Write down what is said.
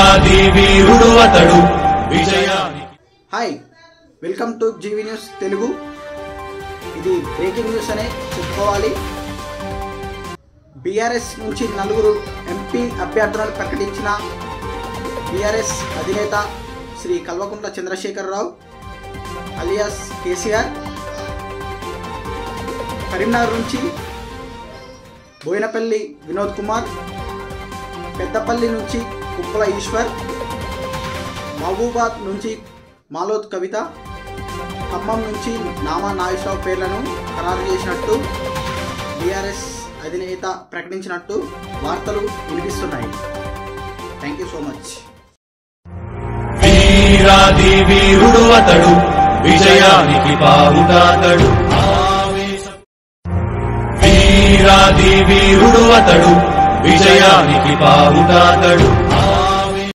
వీరాది వీరుడు అతడు విజయానికి. Hi, welcome to GV news Telugu. ఇది బ్రేకింగ్ న్యూస్ అనే చెప్పుకోవాలి. బీఆర్ఎస్ నుంచి 4 ఎంపీ అభ్యర్థులను ప్రకటించిన బీఆర్ఎస్ అధినేత శ్రీ కల్వకుంట్ల చంద్రశేఖరరావు అలియాస్ కేసీఆర్. కరీంనగర్ నుంచి బోయినపల్లి వినోద్ కుమార్, పెద్దపల్లి నుంచి కుప్పల ఈశ్వర్, మహబూబాద్ నుంచి మాలోత్ కవిత, ఖమ్మం నుంచి నామా నాగేశ్వరరావు పేర్లను ఖరారు చేసినట్టు బీఆర్ఎస్ అధినేత ప్రకటించినట్టు వార్తలు వినిపిస్తున్నాయి. Thank you so much. వీరాది వీరుడు అతడు విజయానికి పావుతాతడు. వీరాది వీరుడు అతడు విజయానికి పావుతాతడు.